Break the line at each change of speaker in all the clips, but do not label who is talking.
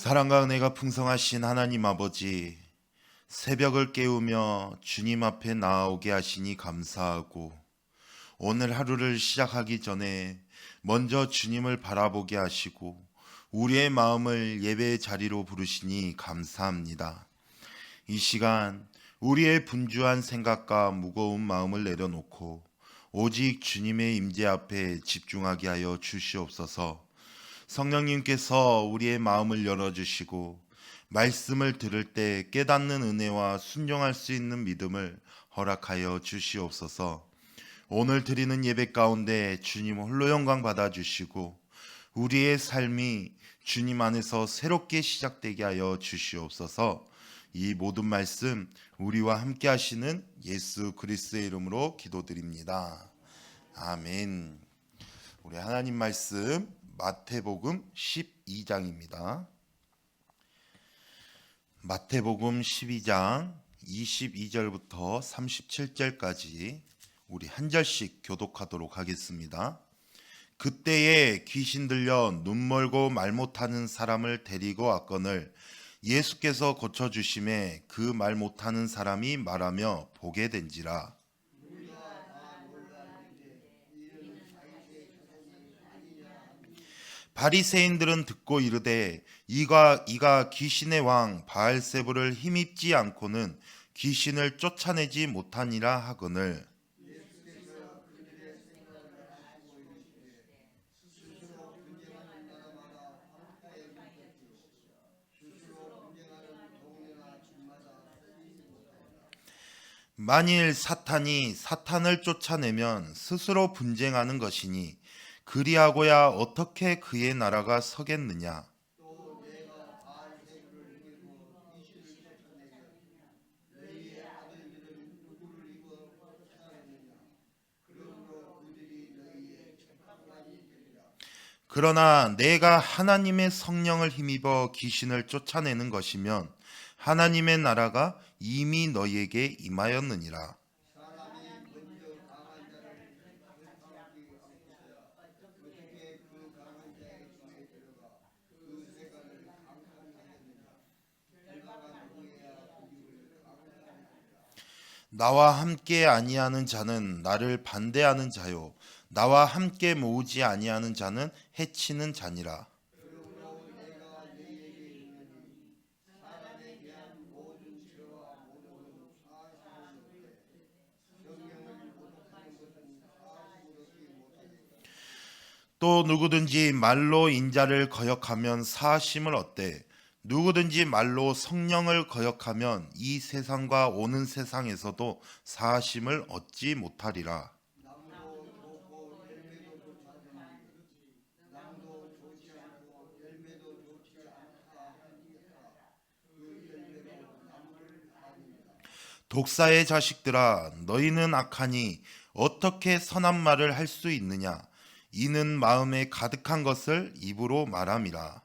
사랑과 은혜가 풍성하신 하나님 아버지, 새벽을 깨우며 주님 앞에 나아오게 하시니 감사하고, 오늘 하루를 시작하기 전에 먼저 주님을 바라보게 하시고 우리의 마음을 예배의 자리로 부르시니 감사합니다. 이 시간 우리의 분주한 생각과 무거운 마음을 내려놓고 오직 주님의 임재 앞에 집중하게 하여 주시옵소서. 성령님께서 우리의 마음을 열어주시고 말씀을 들을 때 깨닫는 은혜와 순종할 수 있는 믿음을 허락하여 주시옵소서. 오늘 드리는 예배 가운데 주님 홀로 영광 받아주시고 우리의 삶이 주님 안에서 새롭게 시작되게 하여 주시옵소서. 이 모든 말씀 우리와 함께 하시는 예수 그리스도의 이름으로 기도드립니다. 아멘. 우리 하나님 말씀 마태복음 12장입니다. 마태복음 12장 22절부터 37절까지 우리 한 절씩 교독하도록 하겠습니다. 그때에 귀신 들려 눈 멀고 말 못하는 사람을 데리고 왔거늘 예수께서 고쳐주심에 그 말 못하는 사람이 말하며 보게 된지라. 바리새인들은 듣고 이르되 이가 귀신의 왕 바알세불을 힘입지 않고는 귀신을 쫓아내지 못하니라 하거늘. 만일 사탄이 사탄을 쫓아내면 스스로 분쟁하는 것이니 그리하고야 어떻게 그의 나라가 서겠느냐. 그러나 내가 하나님의 성령을 힘입어 귀신을 쫓아내는 것이면 하나님의 나라가 이미 너희에게 임하였느니라. 나와 함께 아니하는 자는 나를 반대하는 자요 나와 함께 모으지 아니하는 자는 해치는 자니라. 또 누구든지 말로 인자를 거역하면 사하심을 얻되 누구든지 말로 성령을 거역하면 이 세상과 오는 세상에서도 사하심을 얻지 못하리라. 독사의 자식들아, 너희는 악하니 어떻게 선한 말을 할 수 있느냐? 이는 마음에 가득한 것을 입으로 말함이라.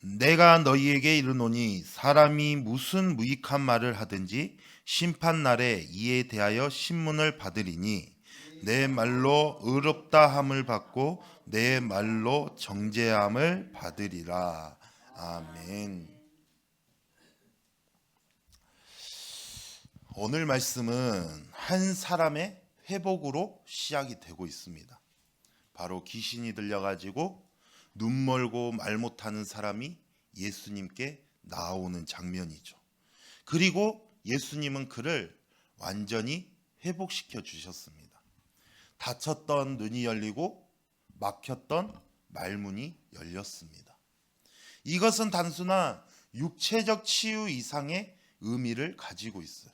내가 너희에게 이르노니 사람이 무슨 무익한 말을 하든지 심판 날에 이에 대하여 신문을 받으리니 내 말로 의롭다 함을 받고 내 말로 정죄함을 받으리라. 아멘. 오늘 말씀은 한 사람의 회복으로 시작이 되고 있습니다. 바로 귀신이 들려가지고 눈 멀고 말 못하는 사람이 예수님께 나오는 장면이죠. 그리고 예수님은 그를 완전히 회복시켜 주셨습니다. 닫혔던 눈이 열리고 막혔던 말문이 열렸습니다. 이것은 단순한 육체적 치유 이상의 의미를 가지고 있어요.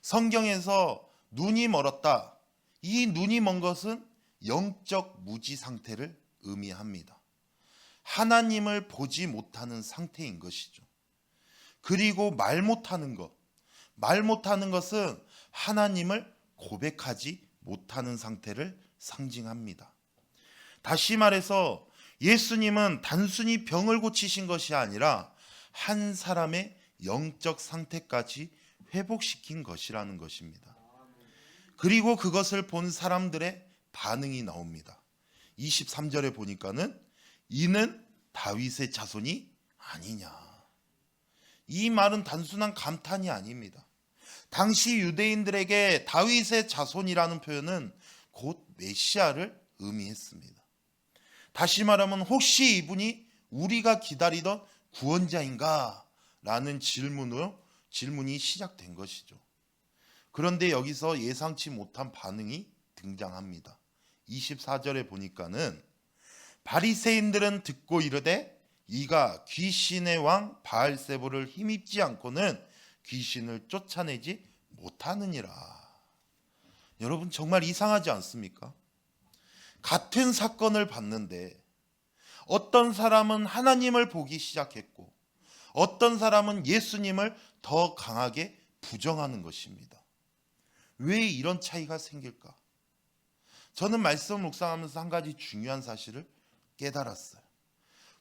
성경에서 눈이 멀었다. 이 눈이 먼 것은 영적 무지 상태를 의미합니다. 하나님을 보지 못하는 상태인 것이죠. 그리고 말 못하는 것. 말 못하는 것은 하나님을 고백하지 못하는 상태를 상징합니다. 다시 말해서 예수님은 단순히 병을 고치신 것이 아니라 한 사람의 영적 상태까지 회복시킨 것이라는 것입니다. 그리고 그것을 본 사람들의 반응이 나옵니다. 23절에 보니까는 이는 다윗의 자손이 아니냐. 이 말은 단순한 감탄이 아닙니다. 당시 유대인들에게 다윗의 자손이라는 표현은 곧 메시아를 의미했습니다. 다시 말하면 혹시 이분이 우리가 기다리던 구원자인가? 라는 질문이 시작된 것이죠. 그런데 여기서 예상치 못한 반응이 등장합니다. 24절에 보니까는 바리새인들은 듣고 이르되 이가 귀신의 왕 바알세불을 힘입지 않고는 귀신을 쫓아내지 못하느니라. 여러분 정말 이상하지 않습니까? 같은 사건을 봤는데 어떤 사람은 하나님을 보기 시작했고 어떤 사람은 예수님을 더 강하게 부정하는 것입니다. 왜 이런 차이가 생길까? 저는 말씀을 묵상하면서 한 가지 중요한 사실을 깨달았어요.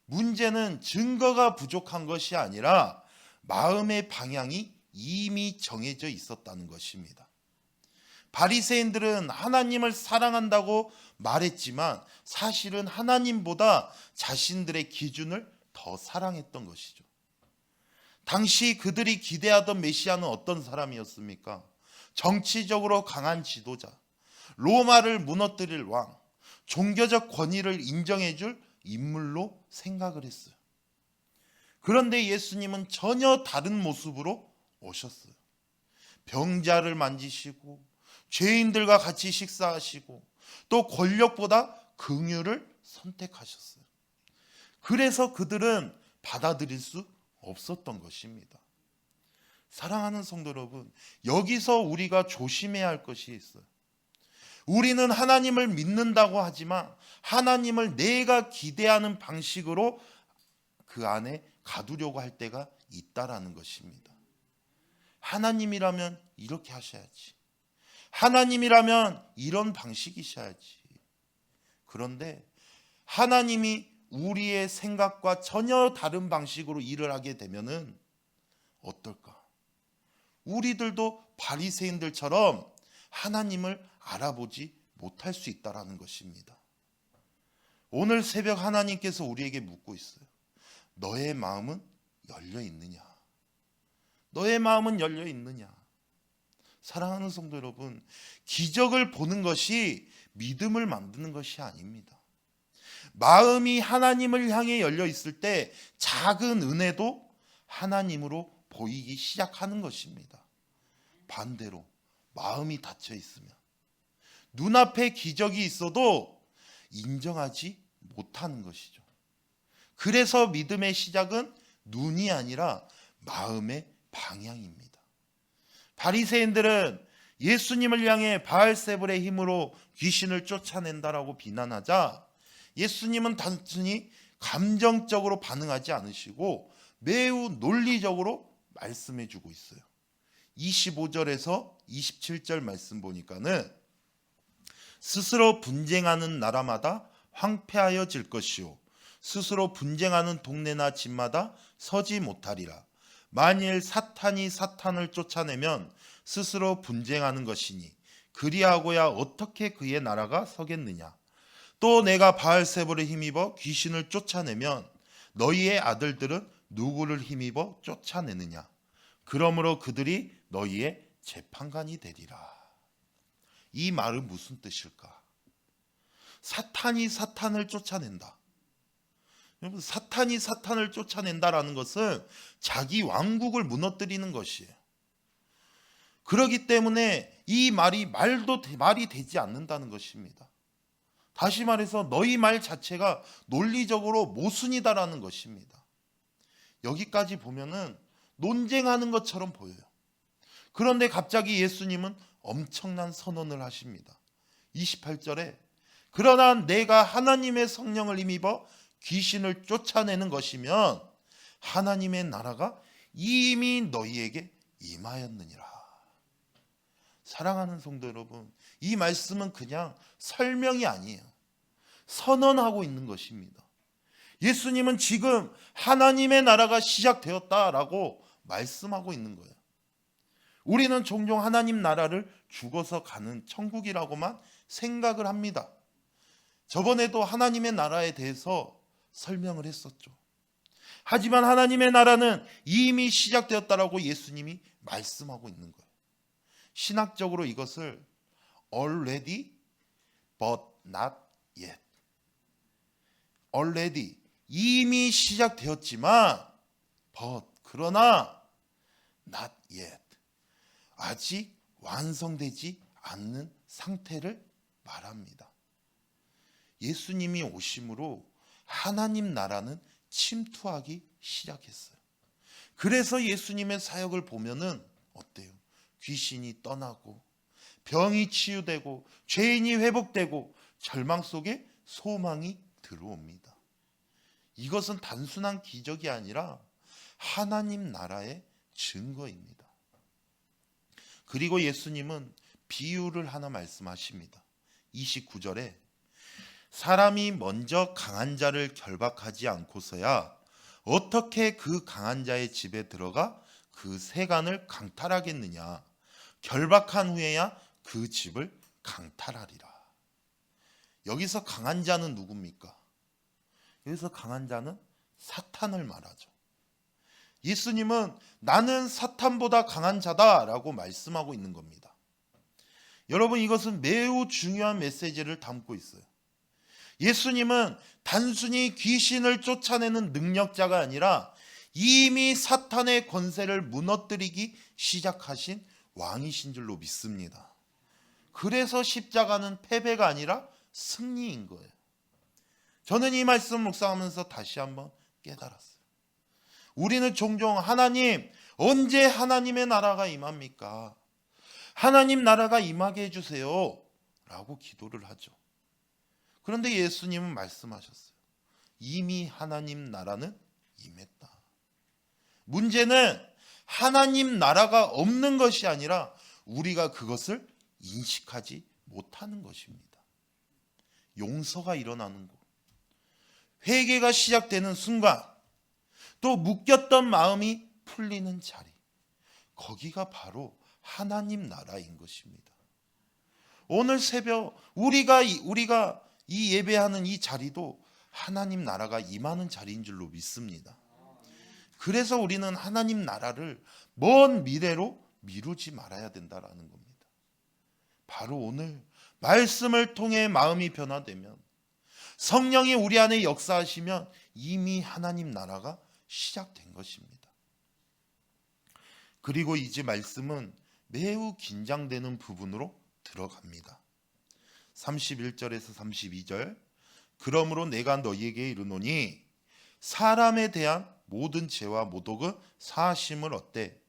문제는 증거가 부족한 것이 아니라 마음의 방향이 이미 정해져 있었다는 것입니다. 바리새인들은 하나님을 사랑한다고 말했지만 사실은 하나님보다 자신들의 기준을 더 사랑했던 것이죠. 당시 그들이 기대하던 메시아는 어떤 사람이었습니까? 정치적으로 강한 지도자, 로마를 무너뜨릴 왕, 종교적 권위를 인정해줄 인물로 생각을 했어요. 그런데 예수님은 전혀 다른 모습으로 오셨어요. 병자를 만지시고 죄인들과 같이 식사하시고 또 권력보다 긍휼을 선택하셨어요. 그래서 그들은 받아들일 수 없었던 것입니다. 사랑하는 성도 여러분, 여기서 우리가 조심해야 할 것이 있어요. 우리는 하나님을 믿는다고 하지만 하나님을 내가 기대하는 방식으로 그 안에 가두려고 할 때가 있다라는 것입니다. 하나님이라면 이렇게 하셔야지. 하나님이라면 이런 방식이셔야지. 그런데 하나님이 우리의 생각과 전혀 다른 방식으로 일을 하게 되면은 어떨까? 우리들도 바리새인들처럼 하나님을 알아보지 못할 수 있다라는 것입니다. 오늘 새벽 하나님께서 우리에게 묻고 있어요. 너의 마음은 열려 있느냐? 너의 마음은 열려 있느냐? 사랑하는 성도 여러분, 기적을 보는 것이 믿음을 만드는 것이 아닙니다. 마음이 하나님을 향해 열려 있을 때 작은 은혜도 하나님으로 보이기 시작하는 것입니다. 반대로 마음이 닫혀 있으면 눈앞에 기적이 있어도 인정하지 못하는 것이죠. 그래서 믿음의 시작은 눈이 아니라 마음의 방향입니다. 바리새인들은 예수님을 향해 바알세불의 힘으로 귀신을 쫓아낸다라고 비난하자 예수님은 단순히 감정적으로 반응하지 않으시고 매우 논리적으로 말씀해 주고 있어요. 25절에서 27절 말씀 보니까는 스스로 분쟁하는 나라마다 황폐하여질 것이요 스스로 분쟁하는 동네나 집마다 서지 못하리라. 만일 사탄이 사탄을 쫓아내면 스스로 분쟁하는 것이니 그리하고야 어떻게 그의 나라가 서겠느냐. 또 내가 바알세불에 힘입어 귀신을 쫓아내면 너희의 아들들은 누구를 힘입어 쫓아내느냐. 그러므로 그들이 너희의 재판관이 되리라. 이 말은 무슨 뜻일까? 사탄이 사탄을 쫓아낸다. 여러분, 사탄이 사탄을 쫓아낸다라는 것은 자기 왕국을 무너뜨리는 것이에요. 그렇기 때문에 이 말이 말이 되지 않는다는 것입니다. 다시 말해서 너희 말 자체가 논리적으로 모순이다라는 것입니다. 여기까지 보면은 논쟁하는 것처럼 보여요. 그런데 갑자기 예수님은 엄청난 선언을 하십니다. 28절에 그러나 내가 하나님의 성령을 힘입어 귀신을 쫓아내는 것이면 하나님의 나라가 이미 너희에게 임하였느니라. 사랑하는 성도 여러분, 이 말씀은 그냥 설명이 아니에요. 선언하고 있는 것입니다. 예수님은 지금 하나님의 나라가 시작되었다라고 말씀하고 있는 거예요. 우리는 종종 하나님 나라를 죽어서 가는 천국이라고만 생각을 합니다. 저번에도 하나님의 나라에 대해서 설명을 했었죠. 하지만 하나님의 나라는 이미 시작되었다라고 예수님이 말씀하고 있는 거예요. 신학적으로 이것을 already but not yet. already 이미 시작되었지만 but 그러나 not yet 아직 완성되지 않는 상태를 말합니다. 예수님이 오심으로 하나님 나라는 침투하기 시작했어요. 그래서 예수님의 사역을 보면은 어때요? 귀신이 떠나고 병이 치유되고 죄인이 회복되고 절망 속에 소망이 들어옵니다. 이것은 단순한 기적이 아니라 하나님 나라의 증거입니다. 그리고 예수님은 비유를 하나 말씀하십니다. 29절에 사람이 먼저 강한 자를 결박하지 않고서야 어떻게 그 강한 자의 집에 들어가 그 세간을 강탈하겠느냐. 결박한 후에야 그 집을 강탈하리라. 여기서 강한 자는 누굽니까? 여기서 강한 자는 사탄을 말하죠. 예수님은 나는 사탄보다 강한 자다라고 말씀하고 있는 겁니다. 여러분, 이것은 매우 중요한 메시지를 담고 있어요. 예수님은 단순히 귀신을 쫓아내는 능력자가 아니라 이미 사탄의 권세를 무너뜨리기 시작하신 왕이신 줄로 믿습니다. 그래서 십자가는 패배가 아니라 승리인 거예요. 저는 이 말씀 묵상하면서 다시 한번 깨달았어요. 우리는 종종 하나님, 언제 하나님의 나라가 임합니까? 하나님 나라가 임하게 해주세요 라고 기도를 하죠. 그런데 예수님은 말씀하셨어요. 이미 하나님 나라는 임했다. 문제는 하나님 나라가 없는 것이 아니라 우리가 그것을 인식하지 못하는 것입니다. 용서가 일어나는 것, 회개가 시작되는 순간, 또 묶였던 마음이 풀리는 자리, 거기가 바로 하나님 나라인 것입니다. 오늘 새벽 우리가 이 예배하는 이 자리도 하나님 나라가 임하는 자리인 줄로 믿습니다. 그래서 우리는 하나님 나라를 먼 미래로 미루지 말아야 된다라는 겁니다. 바로 오늘 말씀을 통해 마음이 변화되면, 성령이 우리 안에 역사하시면 이미 하나님 나라가 시작된 것입니다. 그리고 이제 말씀은 매우 긴장되는 부분으로 들어갑니다. 31절에서 32절, 그러므로 내가 너희에게 이르노니 사람에 대한 모든 죄와 모독은 사하심을 얻되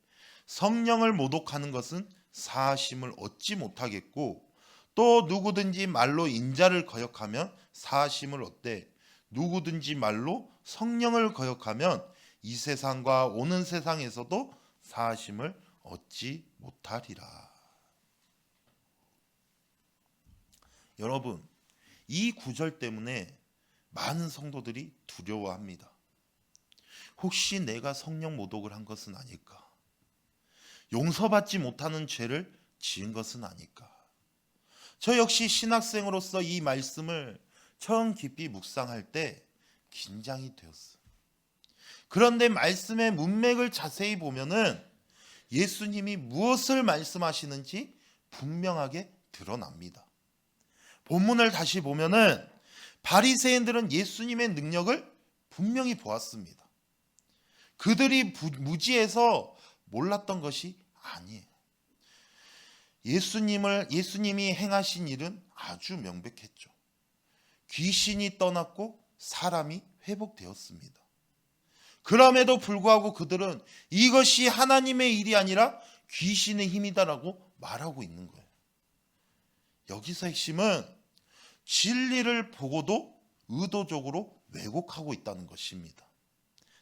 성령을 모독하는 것은 사하심을 얻지 못하겠고, 또 누구든지 말로 인자를 거역하면 사하심을 얻되 누구든지 말로 성령을 거역하면 이 세상과 오는 세상에서도 사하심을 얻지 못하리라. 여러분, 이 구절 때문에 많은 성도들이 두려워합니다. 혹시 내가 성령 모독을 한 것은 아닐까? 용서받지 못하는 죄를 지은 것은 아닐까? 저 역시 신학생으로서 이 말씀을 처음 깊이 묵상할 때 긴장이 되었어요. 그런데 말씀의 문맥을 자세히 보면은 예수님이 무엇을 말씀하시는지 분명하게 드러납니다. 본문을 다시 보면은 바리새인들은 예수님의 능력을 분명히 보았습니다. 그들이 무지해서 몰랐던 것이 아니에요. 예수님이 행하신 일은 아주 명백했죠. 귀신이 떠났고 사람이 회복되었습니다. 그럼에도 불구하고 그들은 이것이 하나님의 일이 아니라 귀신의 힘이다라고 말하고 있는 거예요. 여기서 핵심은 진리를 보고도 의도적으로 왜곡하고 있다는 것입니다.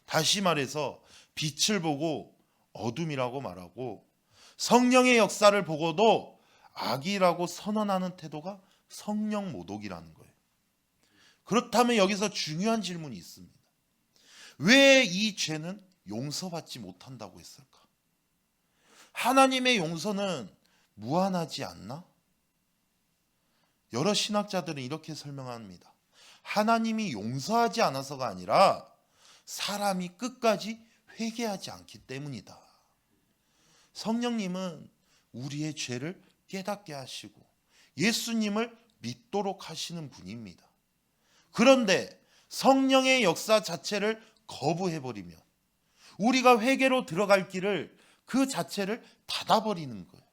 다시 말해서 빛을 보고 어둠이라고 말하고 성령의 역사를 보고도 악이라고 선언하는 태도가 성령 모독이라는 거예요. 그렇다면 여기서 중요한 질문이 있습니다. 왜 이 죄는 용서받지 못한다고 했을까? 하나님의 용서는 무한하지 않나? 여러 신학자들은 이렇게 설명합니다. 하나님이 용서하지 않아서가 아니라 사람이 끝까지 회개하지 않기 때문이다. 성령님은 우리의 죄를 깨닫게 하시고 예수님을 믿도록 하시는 분입니다. 그런데 성령의 역사 자체를 거부해버리면 우리가 회개로 들어갈 길을 그 자체를 닫아버리는 거예요.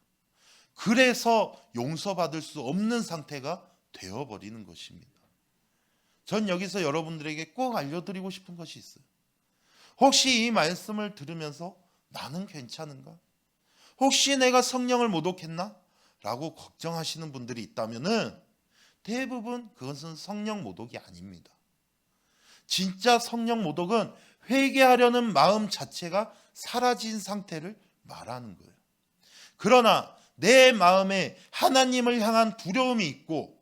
그래서 용서받을 수 없는 상태가 되어버리는 것입니다. 전 여기서 여러분들에게 꼭 알려드리고 싶은 것이 있어요. 혹시 이 말씀을 들으면서 나는 괜찮은가? 혹시 내가 성령을 모독했나? 라고 걱정하시는 분들이 있다면 대부분 그것은 성령 모독이 아닙니다. 진짜 성령 모독은 회개하려는 마음 자체가 사라진 상태를 말하는 거예요. 그러나 내 마음에 하나님을 향한 두려움이 있고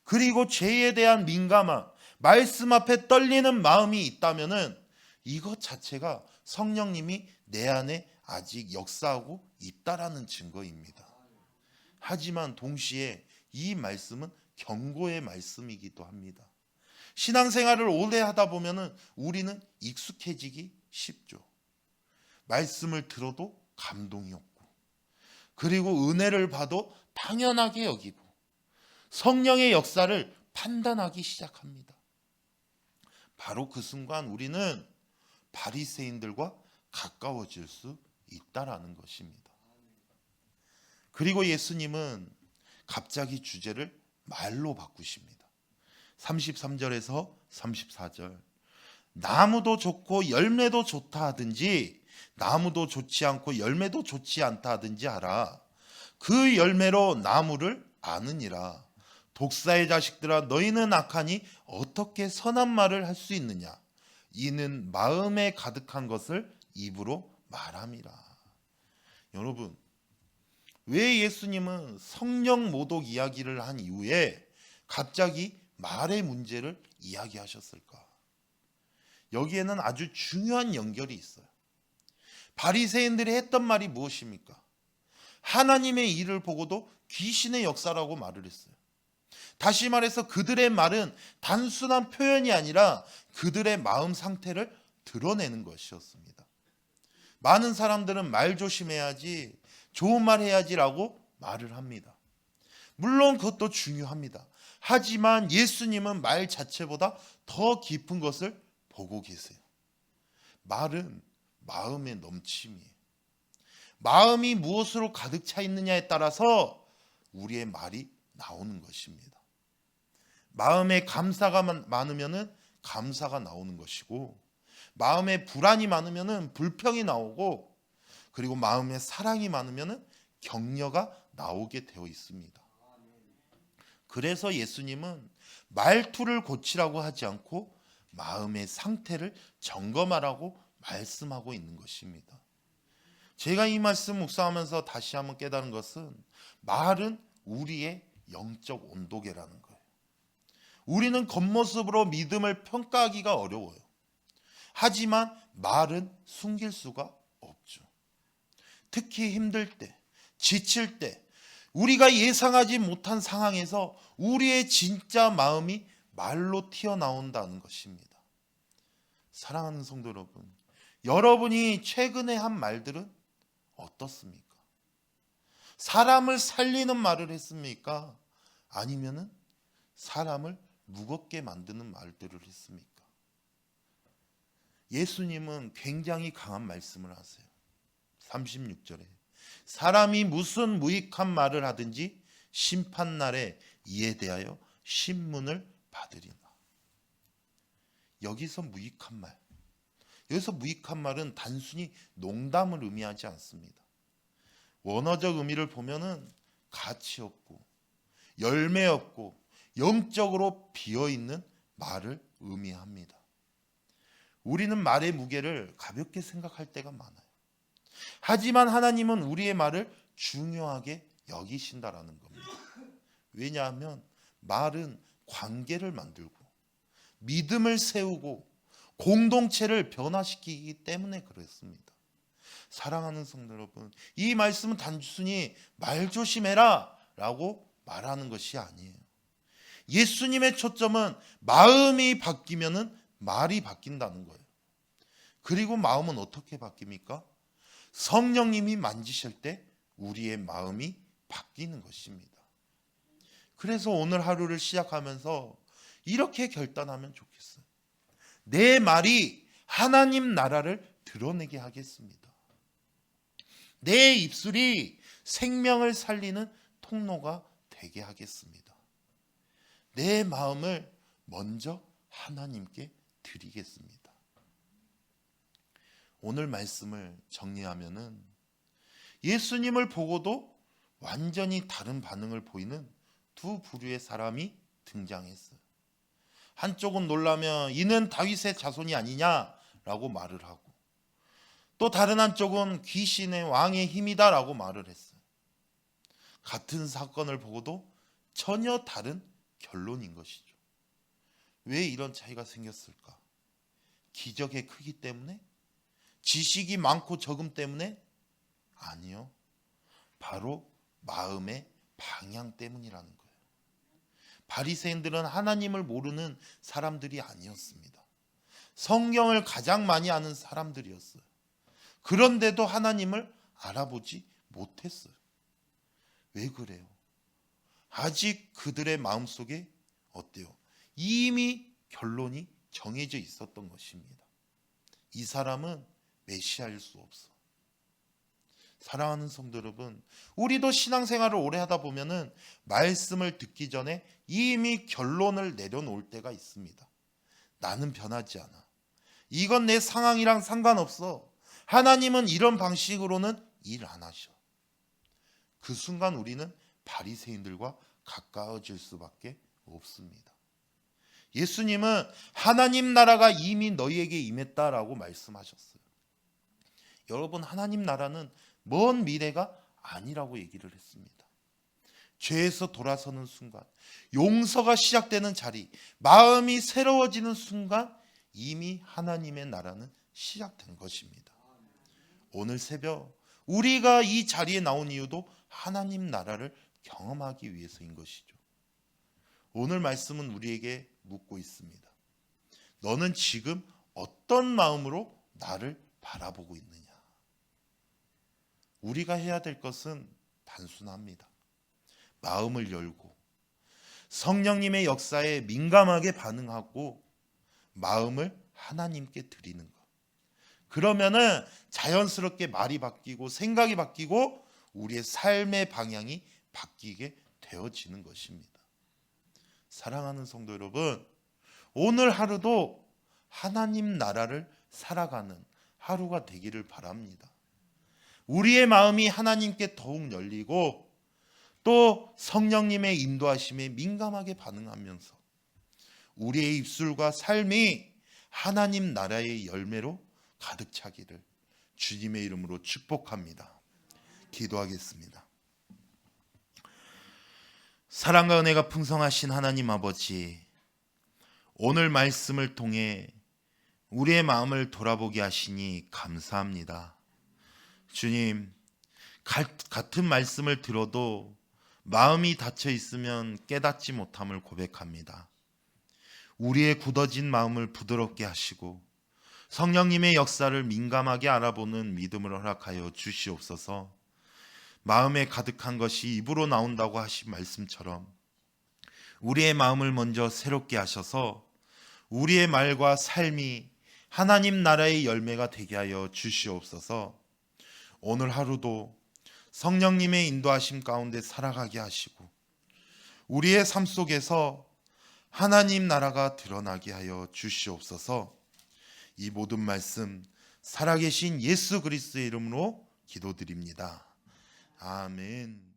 그리고 죄에 대한 민감함, 말씀 앞에 떨리는 마음이 있다면 이것 자체가 성령님이 내 안에 아직 역사하고 있다라는 증거입니다. 하지만 동시에 이 말씀은 경고의 말씀이기도 합니다. 신앙생활을 오래 하다 보면 우리는 익숙해지기 쉽죠. 말씀을 들어도 감동이 없고 그리고 은혜를 봐도 당연하게 여기고 성령의 역사를 판단하기 시작합니다. 바로 그 순간 우리는 바리새인들과 가까워질 수 있다라는 것입니다. 그리고 예수님은 갑자기 주제를 말로 바꾸십니다. 33절에서 34절. 나무도 좋고 열매도 좋다 하든지 나무도 좋지 않고 열매도 좋지 않다 하든지 하라. 그 열매로 나무를 아느니라. 독사의 자식들아 너희는 악하니 어떻게 선한 말을 할 수 있느냐. 이는 마음에 가득한 것을 입으로 말함이라. 여러분, 왜 예수님은 성령 모독 이야기를 한 이후에 갑자기 말의 문제를 이야기하셨을까? 여기에는 아주 중요한 연결이 있어요. 바리새인들이 했던 말이 무엇입니까? 하나님의 일을 보고도 귀신의 역사라고 말을 했어요. 다시 말해서 그들의 말은 단순한 표현이 아니라 그들의 마음 상태를 드러내는 것이었습니다. 많은 사람들은 말 조심해야지, 좋은 말 해야지라고 말을 합니다. 물론 그것도 중요합니다. 하지만 예수님은 말 자체보다 더 깊은 것을 보고 계세요. 말은 마음의 넘침이에요. 마음이 무엇으로 가득 차 있느냐에 따라서 우리의 말이 나오는 것입니다. 마음에 감사가 많으면 감사가 나오는 것이고 마음에 불안이 많으면 불평이 나오고 그리고 마음에 사랑이 많으면 격려가 나오게 되어 있습니다. 그래서 예수님은 말투를 고치라고 하지 않고 마음의 상태를 점검하라고 말씀하고 있는 것입니다. 제가 이 말씀 묵상하면서 다시 한번 깨달은 것은 말은 우리의 영적 온도계라는 거예요. 우리는 겉모습으로 믿음을 평가하기가 어려워요. 하지만 말은 숨길 수가 없죠. 특히 힘들 때, 지칠 때, 우리가 예상하지 못한 상황에서 우리의 진짜 마음이 말로 튀어나온다는 것입니다. 사랑하는 성도 여러분, 여러분이 최근에 한 말들은 어떻습니까? 사람을 살리는 말을 했습니까? 아니면은 사람을 무겁게 만드는 말들을 했습니까? 예수님은 굉장히 강한 말씀을 하세요. 36절에 사람이 무슨 무익한 말을 하든지 심판날에 이에 대하여 신문을 받으리라. 여기서 무익한 말, 여기서 무익한 말은 단순히 농담을 의미하지 않습니다. 원어적 의미를 보면은 가치 없고 열매 없고 영적으로 비어있는 말을 의미합니다. 우리는 말의 무게를 가볍게 생각할 때가 많아요. 하지만 하나님은 우리의 말을 중요하게 여기신다라는 겁니다. 왜냐하면 말은 관계를 만들고 믿음을 세우고 공동체를 변화시키기 때문에 그렇습니다. 사랑하는 성도 여러분, 이 말씀은 단순히 말 조심해라 라고 말하는 것이 아니에요. 예수님의 초점은 마음이 바뀌면은 말이 바뀐다는 거예요. 그리고 마음은 어떻게 바뀝니까? 성령님이 만지실 때 우리의 마음이 바뀌는 것입니다. 그래서 오늘 하루를 시작하면서 이렇게 결단하면 좋겠어요. 내 말이 하나님 나라를 드러내게 하겠습니다. 내 입술이 생명을 살리는 통로가 되게 하겠습니다. 내 마음을 먼저 하나님께 드리겠습니다. 오늘 말씀을 정리하면은 예수님을 보고도 완전히 다른 반응을 보이는 두 부류의 사람이 등장했어요. 한쪽은 놀라며 이는 다윗의 자손이 아니냐라고 말을 하고, 또 다른 한쪽은 귀신의 왕의 힘이다라고 말을 했어요. 같은 사건을 보고도 전혀 다른 결론인 것이죠. 왜 이런 차이가 생겼을까? 기적의 크기 때문에? 지식이 많고 적음 때문에? 아니요. 바로 마음의 방향 때문이라는 거예요. 바리새인들은 하나님을 모르는 사람들이 아니었습니다. 성경을 가장 많이 아는 사람들이었어요. 그런데도 하나님을 알아보지 못했어요. 왜 그래요? 아직 그들의 마음속에 어때요? 이미 결론이 정해져 있었던 것입니다. 이 사람은 메시아일 수 없어. 사랑하는 성도 여러분, 우리도 신앙생활을 오래 하다 보면은 말씀을 듣기 전에 이미 결론을 내려놓을 때가 있습니다. 나는 변하지 않아. 이건 내 상황이랑 상관없어. 하나님은 이런 방식으로는 일 안 하셔. 그 순간 우리는 바리새인들과 가까워질 수밖에 없습니다. 예수님은 하나님 나라가 이미 너희에게 임했다라고 말씀하셨어요. 여러분, 하나님 나라는 먼 미래가 아니라고 얘기를 했습니다. 죄에서 돌아서는 순간, 용서가 시작되는 자리, 마음이 새로워지는 순간 이미 하나님의 나라는 시작된 것입니다. 오늘 새벽 우리가 이 자리에 나온 이유도 하나님 나라를 경험하기 위해서인 것이죠. 오늘 말씀은 우리에게 묻고 있습니다. 너는 지금 어떤 마음으로 나를 바라보고 있느냐? 우리가 해야 될 것은 단순합니다. 마음을 열고 성령님의 역사에 민감하게 반응하고 마음을 하나님께 드리는 것. 그러면은 자연스럽게 말이 바뀌고 생각이 바뀌고 우리의 삶의 방향이 바뀌게 되어지는 것입니다. 사랑하는 성도 여러분, 오늘 하루도 하나님 나라를 살아가는 하루가 되기를 바랍니다. 우리의 마음이 하나님께 더욱 열리고 또 성령님의 인도하심에 민감하게 반응하면서 우리의 입술과 삶이 하나님 나라의 열매로 가득 차기를 주님의 이름으로 축복합니다. 기도하겠습니다. 사랑과 은혜가 풍성하신 하나님 아버지, 오늘 말씀을 통해 우리의 마음을 돌아보게 하시니 감사합니다. 주님, 같은 말씀을 들어도 마음이 닫혀 있으면 깨닫지 못함을 고백합니다. 우리의 굳어진 마음을 부드럽게 하시고 성령님의 역사를 민감하게 알아보는 믿음을 허락하여 주시옵소서. 마음에 가득한 것이 입으로 나온다고 하신 말씀처럼 우리의 마음을 먼저 새롭게 하셔서 우리의 말과 삶이 하나님 나라의 열매가 되게 하여 주시옵소서. 오늘 하루도 성령님의 인도하심 가운데 살아가게 하시고 우리의 삶 속에서 하나님 나라가 드러나게 하여 주시옵소서. 이 모든 말씀 살아계신 예수 그리스도의 이름으로 기도드립니다. 아멘.